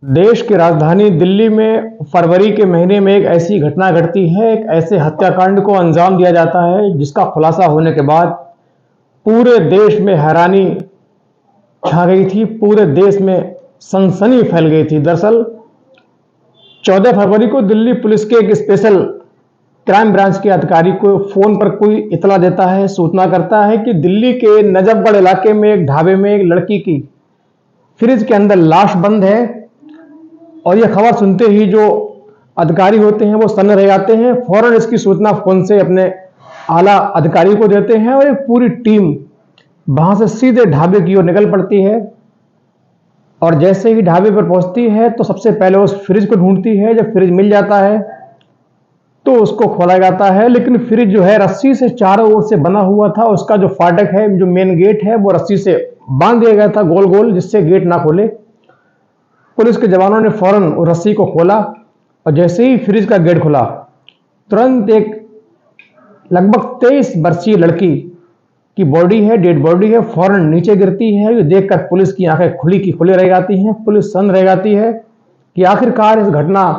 देश की राजधानी दिल्ली में फरवरी के महीने में एक ऐसी घटना घटती है, एक ऐसे हत्याकांड को अंजाम दिया जाता है जिसका खुलासा होने के बाद पूरे देश में हैरानी छा गई थी। पूरे देश में सनसनी फैल गई थी। दरअसल 14 फरवरी को दिल्ली पुलिस के एक स्पेशल क्राइम ब्रांच के अधिकारी को फोन पर कोई इतला देता है, सूचना करता है कि दिल्ली के नजफगढ़ इलाके में एक ढाबे में एक लड़की की फ्रिज के अंदर लाश बंद है। और यह खबर सुनते ही जो अधिकारी होते हैं वो सन्न रह जाते हैं। फौरन इसकी सूचना फोन से अपने आला अधिकारी को देते हैं और एक पूरी टीम वहां से सीधे ढाबे की ओर निकल पड़ती है। और जैसे ही ढाबे पर पहुंचती है तो सबसे पहले उस फ्रिज को ढूंढती है। जब फ्रिज मिल जाता है तो उसको खोला जाता है, लेकिन फ्रिज जो है रस्सी से चारों ओर से बना हुआ था। उसका जो फाटक है, जो मेन गेट है, वो रस्सी से बांध दिया गया था गोल गोल, जिससे गेट ना खोले। पुलिस के जवानों ने फौरन उस रस्सी को खोला और जैसे ही फ्रिज का गेट खुला, तुरंत एक लगभग 23 वर्षीय लड़की की बॉडी है, डेड बॉडी है, फौरन नीचे गिरती है। ये देखकर पुलिस की आंखें खुली की खुली रह जाती हैं। पुलिस सन्न रह जाती है कि आखिरकार इस घटना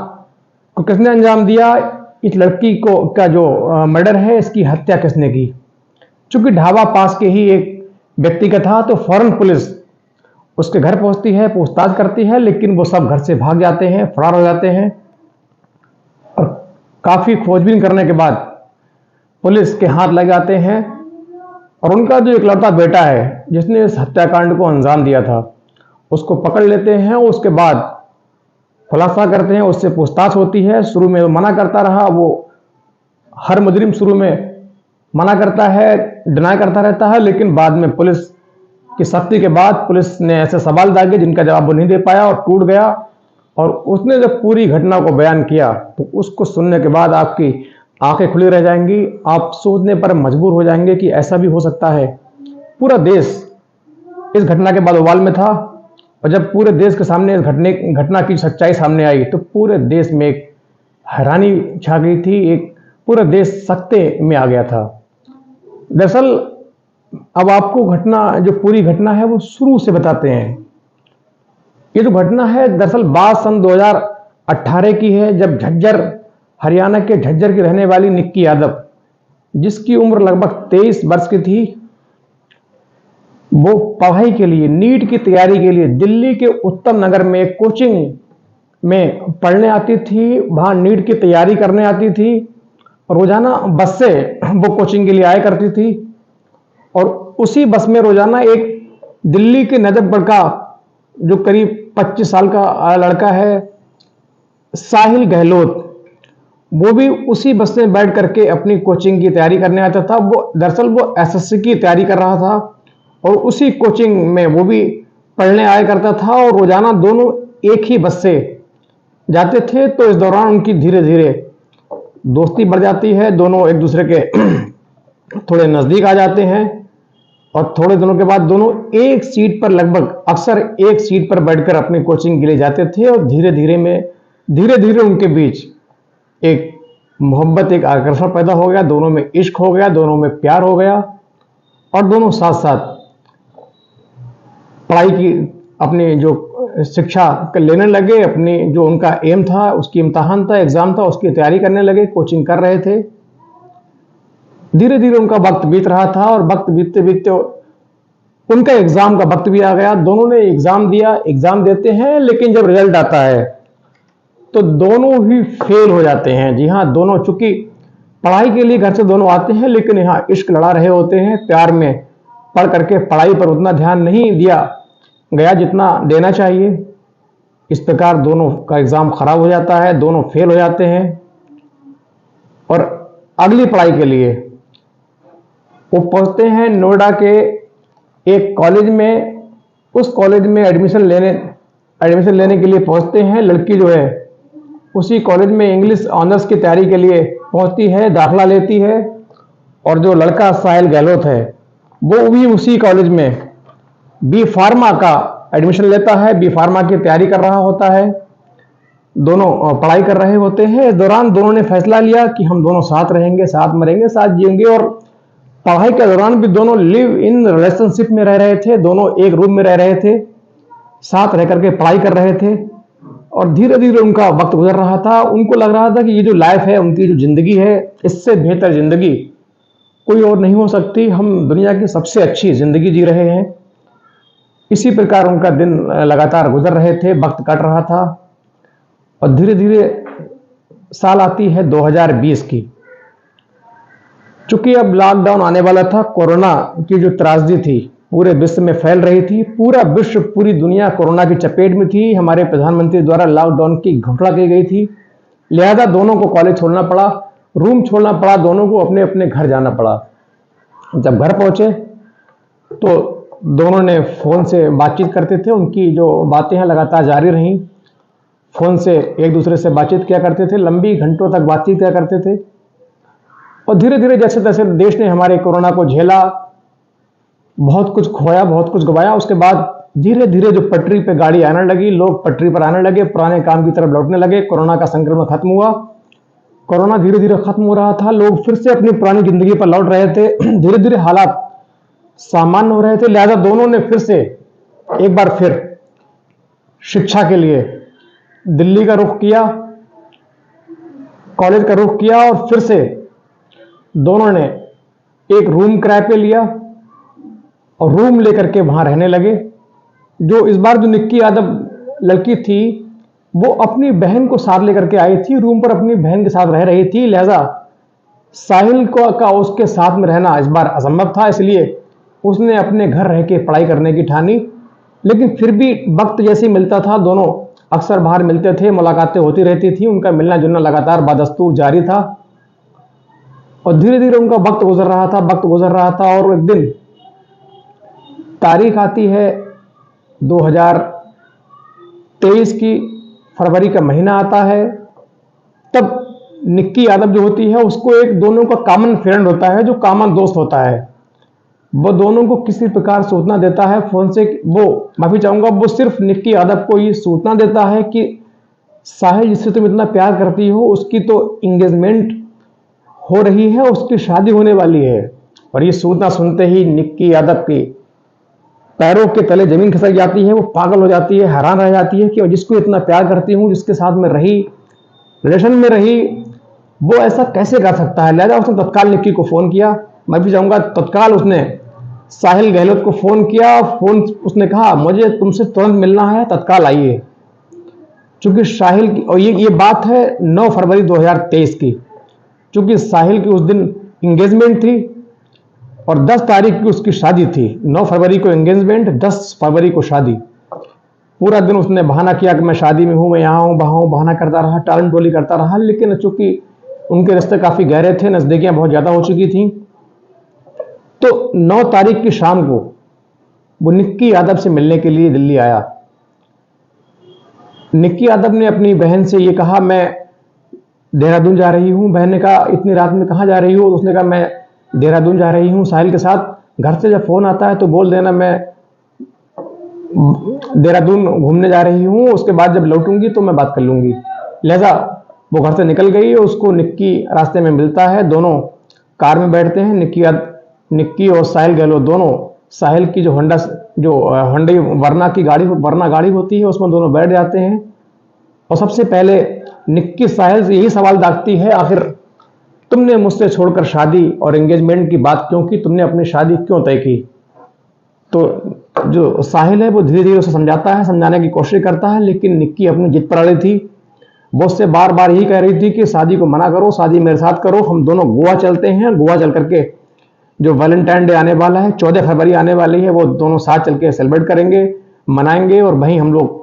को किसने अंजाम दिया। इस लड़की को का जो मर्डर है, इसकी हत्या किसने की। चूंकि ढाबा पास के ही एक व्यक्ति का था तो फौरन पुलिस उसके घर पहुंचती है, पूछताछ करती है, लेकिन वो सब घर से भाग जाते हैं, फरार हो जाते हैं। और काफी खोजबीन करने के बाद पुलिस के हाथ लग जाते हैं और उनका जो इकलौता बेटा है जिसने इस हत्याकांड को अंजाम दिया था, उसको पकड़ लेते हैं। उसके बाद खुलासा करते हैं, उससे पूछताछ होती है। शुरू में वो मना करता रहा। वो हर मुजरिम शुरू में मना करता है, डिनाई करता रहता है, लेकिन बाद में पुलिस की सख्ती के बाद पुलिस ने ऐसे सवाल दागे जिनका जवाब वो नहीं दे पाया और टूट गया। और उसने जब पूरी घटना को बयान किया तो उसको सुनने के बाद आपकी आंखें खुली रह जाएंगी। आप सोचने पर मजबूर हो जाएंगे कि ऐसा भी हो सकता है। पूरा देश इस घटना के बाद उबाल में था और जब पूरे देश के सामने इस घटना की सच्चाई सामने आई तो पूरे देश में एक हैरानी छा गई थी। एक पूरा देश सकते में आ गया था। दरअसल अब आपको घटना, जो पूरी घटना है, वो शुरू से बताते हैं। ये जो घटना है दरअसल बात सन 2018 की है, जब झज्जर, हरियाणा के झज्जर की रहने वाली निक्की यादव, जिसकी उम्र लगभग 23 वर्ष की थी, वो पढ़ाई के लिए, नीट की तैयारी के लिए दिल्ली के उत्तम नगर में कोचिंग में पढ़ने आती थी। वहां नीट की तैयारी करने आती थी। रोजाना बस से वो कोचिंग के लिए आया करती थी और उसी बस में रोजाना एक दिल्ली के नजफगढ़ का जो करीब 25 साल का लड़का है, साहिल गहलोत, वो भी उसी बस में बैठ करके अपनी कोचिंग की तैयारी करने आता था। वो दरअसल वो एसएससी की तैयारी कर रहा था और उसी कोचिंग में वो भी पढ़ने आया करता था और रोजाना दोनों एक ही बस से जाते थे। तो इस दौरान उनकी धीरे धीरे दोस्ती बढ़ जाती है। दोनों एक दूसरे के थोड़े नजदीक आ जाते हैं और थोड़े दिनों के बाद दोनों एक सीट पर, लगभग अक्सर एक सीट पर बैठकर अपनी कोचिंग के लिए जाते थे। और धीरे धीरे उनके बीच एक मोहब्बत, एक आकर्षण पैदा हो गया। दोनों में इश्क हो गया, दोनों में प्यार हो गया और दोनों साथ साथ पढ़ाई की, अपनी जो शिक्षा लेने लगे। अपनी जो उनका एम था, उसकी इम्तहान था, एग्जाम था, उसकी तैयारी करने लगे, कोचिंग कर रहे थे। धीरे धीरे उनका वक्त बीत रहा था और वक्त बीतते बीतते उनका एग्जाम का वक्त भी आ गया। दोनों ने एग्जाम दिया, एग्जाम देते हैं, लेकिन जब रिजल्ट आता है तो दोनों ही फेल हो जाते हैं। जी हाँ, दोनों, चूंकि पढ़ाई के लिए घर से दोनों आते हैं, लेकिन यहाँ इश्क लड़ा रहे होते हैं। प्यार में पढ़ करके पढ़ाई पर उतना ध्यान नहीं दिया गया जितना देना चाहिए। इस प्रकार दोनों का एग्जाम खराब हो जाता है, दोनों फेल हो जाते हैं और अगली पढ़ाई के लिए वो पहुंचते हैं नोएडा के एक कॉलेज में। उस कॉलेज में एडमिशन लेने के लिए पहुंचते हैं। लड़की जो है उसी कॉलेज में इंग्लिश ऑनर्स की तैयारी के लिए पहुंचती है, दाखिला लेती है। और जो लड़का साहिल गहलोत है वो भी उसी कॉलेज में बी फार्मा का एडमिशन लेता है, बी फार्मा की तैयारी कर रहा होता है। दोनों पढ़ाई कर रहे होते हैं। इस दौरान दोनों ने फैसला लिया कि हम दोनों साथ रहेंगे, साथ मरेंगे, साथ जिएंगे। और पढ़ाई के दौरान भी दोनों लिव इन रिलेशनशिप में रह रहे थे। दोनों एक रूम में रह रहे थे, साथ रह करके पढ़ाई कर रहे थे। और धीरे धीरे उनका वक्त गुजर रहा था। उनको लग रहा था कि ये जो लाइफ है, उनकी जो जिंदगी है, इससे बेहतर जिंदगी कोई और नहीं हो सकती। हम दुनिया की सबसे अच्छी जिंदगी जी रहे हैं। इसी प्रकार उनका दिन लगातार गुजर रहे थे, वक्त कट रहा था। और धीरे धीरे साल आती है 2020 की। चूंकि अब लॉकडाउन आने वाला था, कोरोना की जो त्रासदी थी पूरे विश्व में फैल रही थी। पूरा विश्व, पूरी दुनिया कोरोना की चपेट में थी। हमारे प्रधानमंत्री द्वारा लॉकडाउन की घोषणा की गई थी। लिहाजा दोनों को कॉलेज छोड़ना पड़ा, रूम छोड़ना पड़ा, दोनों को अपने अपने घर जाना पड़ा। जब घर पहुंचे तो दोनों ने फोन से बातचीत करते थे। उनकी जो बातें हैं लगातार जारी रहीं। फोन से एक दूसरे से बातचीत किया करते थे, लंबी घंटों तक बातचीत किया करते थे। और धीरे धीरे जैसे तैसे देश ने हमारे कोरोना को झेला, बहुत कुछ खोया, बहुत कुछ गवाया। उसके बाद धीरे धीरे जो पटरी पे गाड़ी आने लगी, लोग पटरी पर आने लगे, पुराने काम की तरफ लौटने लगे। कोरोना का संक्रमण खत्म हुआ, कोरोना धीरे धीरे खत्म हो रहा था, लोग फिर से अपनी पुरानी जिंदगी पर लौट रहे थे। धीरे धीरे हालात सामान्य हो रहे थे। लिहाजा दोनों ने फिर से एक बार फिर शिक्षा के लिए दिल्ली का रुख किया, कॉलेज का रुख किया। और फिर से दोनों ने एक रूम किराए पे लिया और रूम लेकर के वहां रहने लगे। जो इस बार जो निक्की यादव लड़की थी, वो अपनी बहन को साथ लेकर के आई थी, रूम पर अपनी बहन के साथ रह रही थी। लिहाजा साहिल को का उसके साथ में रहना इस बार असंभव था, इसलिए उसने अपने घर रह के पढ़ाई करने की ठानी। लेकिन फिर भी वक्त जैसे मिलता था, दोनों अक्सर बाहर मिलते थे, मुलाकातें होती रहती थी, उनका मिलना जुलना लगातार बदस्तूर जारी था। और धीरे धीरे उनका वक्त गुजर रहा था, वक्त गुजर रहा था। और एक दिन तारीख आती है 2023 की, फरवरी का महीना आता है। तब निक्की यादव जो होती है, उसको एक दोनों का कॉमन फ्रेंड होता है, जो कॉमन दोस्त होता है, वो दोनों को किसी प्रकार सूचना देता है फोन से। वो माफी चाहूंगा, वो सिर्फ निक्की यादव को ये सूचना देता है कि साहिल जिससे तुम इतना प्यार करती हो, उसकी तो इंगेजमेंट हो रही है, उसकी शादी होने वाली है। और ये सूचना सुनते ही निक्की यादव की पैरों के तले जमीन खिसक जाती है। वो पागल हो जाती है, हैरान रह जाती है कि जिसको इतना प्यार करती हूँ, जिसके साथ में रही, रिलेशन में रही, वो ऐसा कैसे कर सकता है। लिहाजा उसने तत्काल निक्की को फोन किया। मैं भी चाहूंगा, तत्काल उसने साहिल गहलोत को फोन किया। फोन उसने कहा, मुझे तुमसे तुरंत मिलना है, तत्काल आइए। चूंकि साहिल की, और ये बात है 9 फरवरी 2023 की, चूंकि साहिल की उस दिन इंगेजमेंट थी और 10 तारीख की उसकी शादी थी। 9 फरवरी को एंगेजमेंट, 10 फरवरी को शादी। पूरा दिन उसने बहाना किया कि मैं शादी में हूं, मैं यहाँ हूं, वहां हूं, बहाना करता रहा, टालम टोली करता रहा। लेकिन चूंकि उनके रिश्ते काफी गहरे थे, नजदीकियां बहुत ज्यादा हो चुकी थी, तो 9 तारीख की शाम को वो निक्की यादव से मिलने के लिए दिल्ली आया। निक्की यादव ने अपनी बहन से ये कहा, मैं देहरादून जा रही हूं। बहन ने कहा, इतनी रात में कहां जा रही हो? उसने कहा, मैं देहरादून जा रही हूं साहिल के साथ। घर से जब फोन आता है तो बोल देना मैं देहरादून घूमने जा रही हूं, उसके बाद जब लौटूंगी तो मैं बात कर लूंगी। लिहाजा वो घर से निकल गई। उसको निक्की रास्ते में मिलता है, दोनों कार में बैठते हैं। निक्की और साहिल गहलोत दोनों साहिल की जो होंडा वर्ना गाड़ी होती है, उसमें दोनों बैठ जाते हैं। और सबसे पहले निक्की साहिल से यही सवाल दागती है, आखिर तुमने मुझसे छोड़कर शादी और एंगेजमेंट की बात क्यों की? तुमने अपनी शादी क्यों तय की? तो जो साहिल है वो धीरे धीरे उसे समझाता है, समझाने की कोशिश करता है। लेकिन निक्की अपनी जिद पर अड़ी थी। वो उससे बार बार यही कह रही थी कि शादी को मना करो, शादी मेरे साथ करो, हम दोनों गोवा चलते हैं। गोवा चल करके जो वैलेंटाइन डे आने वाला है, 14 फरवरी आने वाली है, वो दोनों साथ चल के सेलिब्रेट करेंगे, मनाएंगे और वहीं हम लोग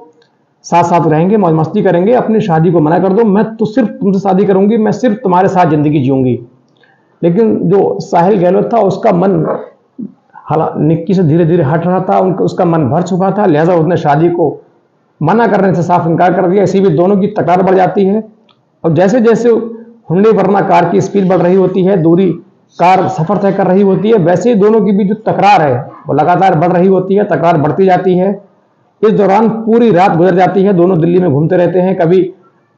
साथ साथ रहेंगे, मौज मस्ती करेंगे। अपनी शादी को मना कर दो, मैं तो सिर्फ तुमसे शादी करूंगी, मैं सिर्फ तुम्हारे साथ जिंदगी जीऊंगी। लेकिन जो साहिल गहलोत था, उसका मन निक्की से धीरे धीरे हट रहा था, उसका मन भर चुका था। लिहाजा उसने शादी को मना करने से साफ इनकार कर दिया। इसी बीच दोनों की तकरार बढ़ जाती है। और जैसे जैसे हुंडई वर्ना कार की स्पीड बढ़ रही होती है, दूरी कार सफर तय कर रही होती है, वैसे ही दोनों के बीच जो तकरार है वो लगातार बढ़ रही होती है, तकरार बढ़ती जाती है। इस दौरान पूरी रात गुजर जाती है, दोनों दिल्ली में घूमते रहते हैं, कभी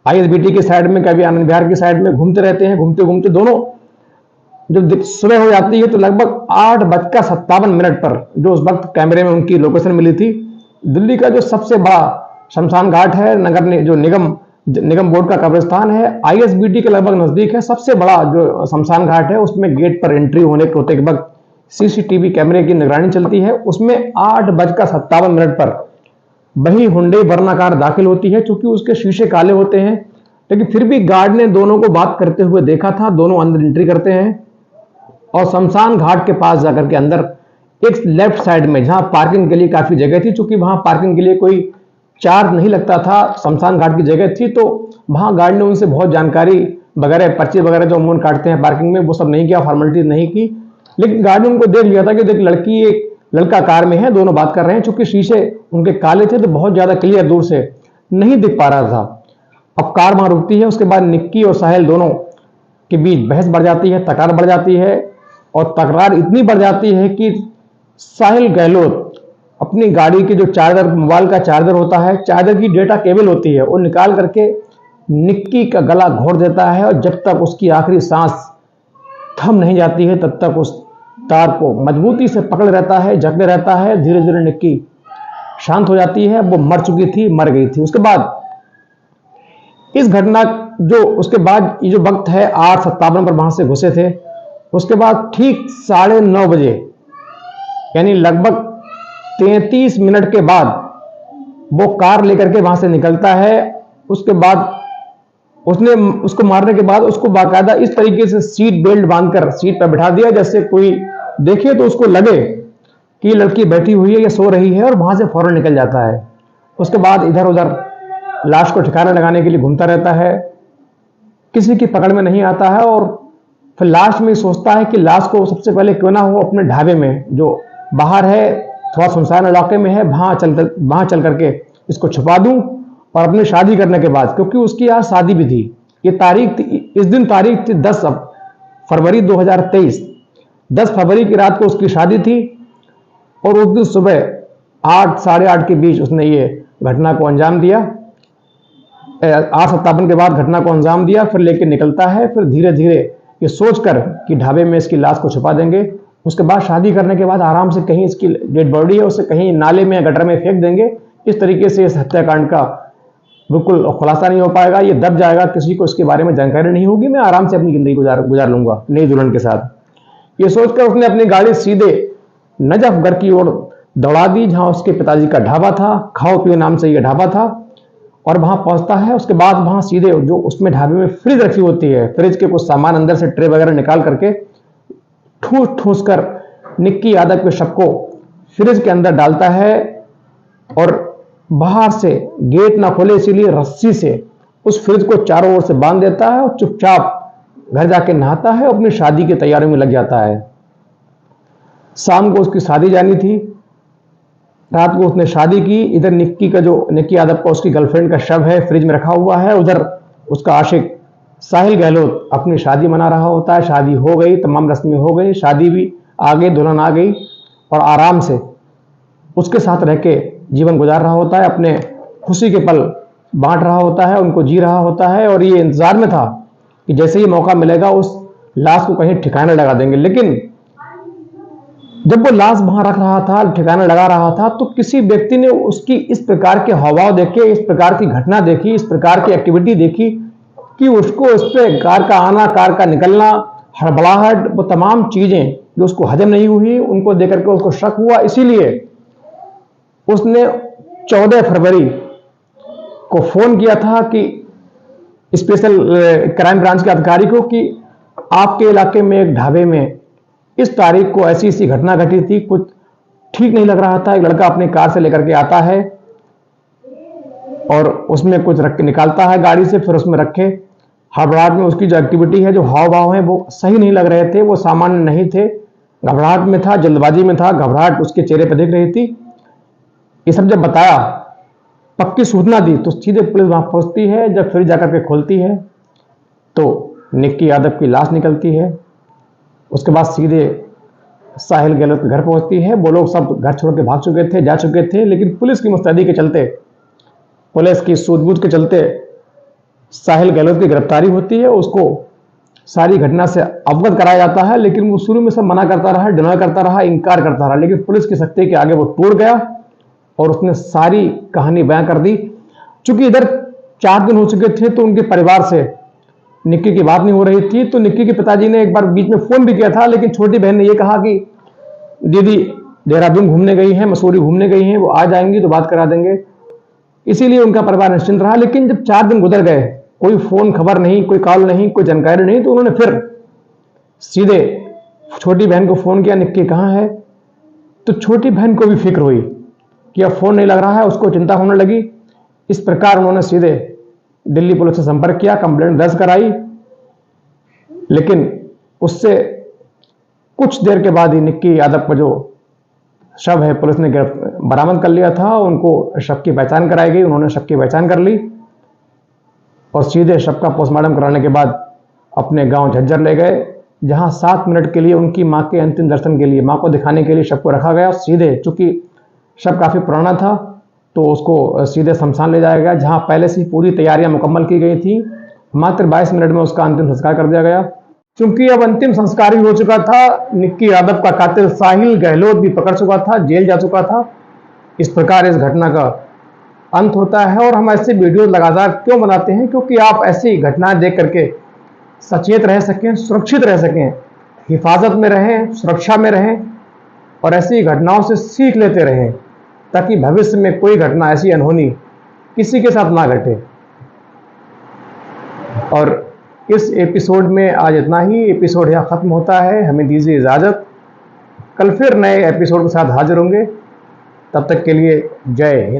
आईएसबीटी की साइड में, कभी आनंद विहार की साइड में घूमते रहते हैं। घूमते घूमते दोनों जब सुबह हो जाती है तो लगभग 8:57 पर, जो उस वक्त कैमरे में उनकी लोकेशन मिली थी, दिल्ली का जो सबसे बड़ा शमशान घाट है, जो निगम बोर्ड का कब्रिस्तान है, आईएसबीटी के लगभग नजदीक है। सबसे बड़ा जो शमशान घाट है उसमें गेट पर एंट्री होते के वक्त सीसीटीवी कैमरे की निगरानी चलती है। उसमें 8:57 पर वही हुंडई वर्णाकार दाखिल होती है। चूंकि उसके शीशे काले होते हैं, लेकिन फिर भी गार्ड ने दोनों को बात करते हुए देखा था। दोनों अंदर एंट्री करते हैं और शमशान घाट के पास जाकर के अंदर एक लेफ्ट साइड में, जहां पार्किंग के लिए काफी जगह थी, चूंकि वहां पार्किंग के लिए कोई चार्ज नहीं लगता था, शमशान घाट की जगह थी, तो वहां गार्ड ने उनसे बहुत जानकारी वगैरह, पर्ची वगैरह जो अमूमन काटते हैं पार्किंग में, वो सब नहीं किया, फॉर्मेलिटी नहीं की। लेकिन गार्ड ने उनको देख लिया था कि देख लड़का कार में है, दोनों बात कर रहे हैं। चूंकि शीशे उनके काले थे तो बहुत ज्यादा क्लियर दूर से नहीं दिख पा रहा था। अब कार वहां रुकती है। उसके बाद निक्की और साहिल दोनों के बीच बहस बढ़ जाती है, तकरार बढ़ जाती है, और तकरार इतनी बढ़ जाती है कि साहिल गहलोत अपनी गाड़ी के जो चार्जर, मोबाइल का चार्जर होता है, चार्जर की डेटा केबल होती है, वो निकाल करके निक्की का गला घोंट देता है, और जब तक उसकी आखिरी सांस थम नहीं जाती है तब तक उस तार को मजबूती से पकड़ रहता है, जकड़े रहता है। धीरे धीरे निक्की शांत हो जाती है। वो मर गई थी। उसके बाद इस घटना उसके बाद ये जो वक्त है 8:57 पर वहां से घुसे थे। उसके बाद ठीक 9:30 बजे, यानी लगभग 33 मिनट के बाद वो कार लेकर के वहां से निकलता है। उसके बाद उसने उसको मारने के बाद उसको बाकायदा इस तरीके से सीट बेल्ट बांधकर सीट पर बिठा दिया, जैसे कोई देखे तो उसको लगे कि ये लड़की बैठी हुई है या सो रही है, और वहां से फौरन निकल जाता है। उसके बाद इधर उधर लाश को ठिकाना लगाने के लिए घूमता रहता है, किसी की पकड़ में नहीं आता है, और फिर लास्ट में सोचता है कि लाश को सबसे पहले क्यों ना हो अपने ढाबे में, जो बाहर है, थोड़ा सुनसान इलाके में है, वहां चल करके इसको छुपा दूं, और अपनी शादी करने के बाद, क्योंकि उसकी आज शादी भी थी, ये तारीख इस दिन तारीख थी 10 फरवरी 2023। 10 फरवरी की रात को उसकी शादी थी, और उस दिन सुबह 8 साढ़े 8 के बीच उसने ये घटना को अंजाम दिया। 8:57 के बाद घटना को अंजाम दिया। फिर लेके निकलता है। फिर धीरे धीरे ये सोचकर कि ढाबे में इसकी लाश को छुपा देंगे, उसके बाद शादी करने के बाद आराम से कहीं इसकी डेड बॉडी है उसे कहीं नाले में या गटर में फेंक देंगे। इस तरीके से इस हत्याकांड का बिल्कुल खुलासा नहीं हो पाएगा, ये दब जाएगा, किसी को इसके बारे में जानकारी नहीं होगी, मैं आराम से अपनी जिंदगी गुजार लूंगा नई दुल्हन के साथ। ये सोचकर उसने अपनी गाड़ी सीधे नजफगढ़ की ओर दौड़ा दी, जहां उसके पिताजी का ढाबा था, खाओ पियो नाम से यह ढाबा था, और वहां पहुंचता है। उसके बाद वहां सीधे जो उसमें ढाबे में फ्रिज रखी होती है, फ्रिज के कुछ सामान अंदर से ट्रे वगैरह निकाल करके ठूस ठूस कर निक्की यादव के शव को फ्रिज के अंदर डालता है, और बाहर से गेट ना खोले इसीलिए रस्सी से उस फ्रिज को चारों ओर से बांध देता है, और चुपचाप घर जाके नहाता है, अपनी शादी की तैयारियों में लग जाता है। शाम को उसकी शादी जानी थी, रात को उसने शादी की। इधर निक्की यादव का उसकी गर्लफ्रेंड का शव है, फ्रिज में रखा हुआ है। उधर उसका आशिक साहिल गहलोत अपनी शादी मना रहा होता है। शादी हो गई, तमाम रस्में हो गई, शादी भी आ गई, दुल्हन आ गई, और आराम से उसके साथ रह के जीवन गुजार रहा होता है, अपने खुशी के पल बांट रहा होता है, उनको जी रहा होता है, और ये इंतजार में था कि जैसे ही मौका मिलेगा उस लाश को कहीं ठिकाने लगा देंगे। लेकिन जब वो लाश वहां रख रहा था, ठिकाना लगा रहा था, तो किसी व्यक्ति ने उसकी इस प्रकार के हावभाव देखे, इस प्रकार की घटना देखी, इस प्रकार की एक्टिविटी देखी कि उसको इस पे कार का आना, कार का निकलना, हड़बड़ाहट, वो तमाम चीजें जो उसको हजम नहीं हुई, उनको देकर के उसको शक हुआ। इसीलिए उसने 14 फरवरी को फोन किया था कि स्पेशल क्राइम ब्रांच के अधिकारी को कि आपके इलाके में एक ढाबे में इस तारीख को ऐसी ऐसी घटना घटी थी, कुछ ठीक नहीं लग रहा था। एक लड़का अपनी कार से लेकर के आता है और उसमें कुछ रख के निकालता है गाड़ी से, फिर उसमें रखे। हड़बड़ाहट में उसकी जो एक्टिविटी है, जो हाव भाव है, वो सही नहीं लग रहे थे, वो सामान्य नहीं थे, घबराहट में था, जल्दबाजी में था, घबराहट उसके चेहरे पर दिख रही थी। ये सब जब बताया, पक्की सूचना दी, तो सीधे पुलिस वहां पहुंचती है। जब फिर जाकर के खोलती है तो निक्की यादव की लाश निकलती है। उसके बाद सीधे साहिल गहलोत के घर पहुंचती है। वो लोग सब घर छोड़ के भाग चुके थे, जा चुके थे, लेकिन पुलिस की मुस्तैदी के चलते, पुलिस की सूझबूझ के चलते साहिल गहलोत की गिरफ्तारी होती है। उसको सारी घटना से अवगत कराया जाता है, लेकिन वो शुरू में सब मना करता रहा, डिनाय करता रहा, इनकार करता रहा। लेकिन पुलिस की सख्ती के आगे वो टूट गया और उसने सारी कहानी बयां कर दी। चूंकि इधर 4 दिन हो चुके थे तो उनके परिवार से निक्की की बात नहीं हो रही थी, तो निक्की के पिताजी ने एक बार बीच में फोन भी किया था, लेकिन छोटी बहन ने यह कहा कि दीदी देहरादून घूमने गई हैं, मसूरी घूमने गई हैं, वो आ जाएंगी तो बात करा देंगे। इसीलिए उनका परिवार निश्चिंत रहा। लेकिन जब 4 दिन गुजर गए, कोई फोन खबर नहीं, कोई कॉल नहीं, कोई जानकारी नहीं, तो उन्होंने फिर सीधे छोटी बहन को फोन किया, निक्की कहाँ है। तो छोटी बहन को भी फिक्र हुई कि अब फोन नहीं लग रहा है, उसको चिंता होने लगी। इस प्रकार उन्होंने सीधे दिल्ली पुलिस से संपर्क किया, कंप्लेंट दर्ज कराई। लेकिन उससे कुछ देर के बाद ही निक्की यादव का जो शव है पुलिस ने बरामद कर लिया था। उनको शव की पहचान कराई गई, उन्होंने शव की पहचान कर ली और सीधे शव का पोस्टमार्टम कराने के बाद अपने गांव झज्जर ले गए, जहां 7 मिनट के लिए उनकी मां के अंतिम दर्शन के लिए, मां को दिखाने के लिए शव को रखा गया। सीधे चूंकि शव काफी पुराना था तो उसको सीधे शमशान ले जाया गया, जहां पहले से पूरी तैयारियां मुकम्मल की गई थी। मात्र 22 मिनट में उसका अंतिम संस्कार कर दिया गया। क्योंकि अब अंतिम संस्कार भी हो चुका था, निक्की यादव का कातिल साहिल गहलोत भी पकड़ चुका था, जेल जा चुका था। इस प्रकार इस घटना का अंत होता है। और हम ऐसे वीडियो लगातार क्यों बनाते हैं? क्योंकि आप ऐसी घटनाएं देख करके सचेत रह सकें, सुरक्षित रह सकें, हिफाजत में रहें, सुरक्षा में रहें और ऐसी घटनाओं से सीख लेते रहें, ताकि भविष्य में कोई घटना ऐसी अनहोनी किसी के साथ ना घटे। और इस एपिसोड में आज इतना ही। एपिसोड यहाँ खत्म होता है, हमें दीजिए इजाजत। कल फिर नए एपिसोड के साथ हाजिर होंगे, तब तक के लिए जय हिंद।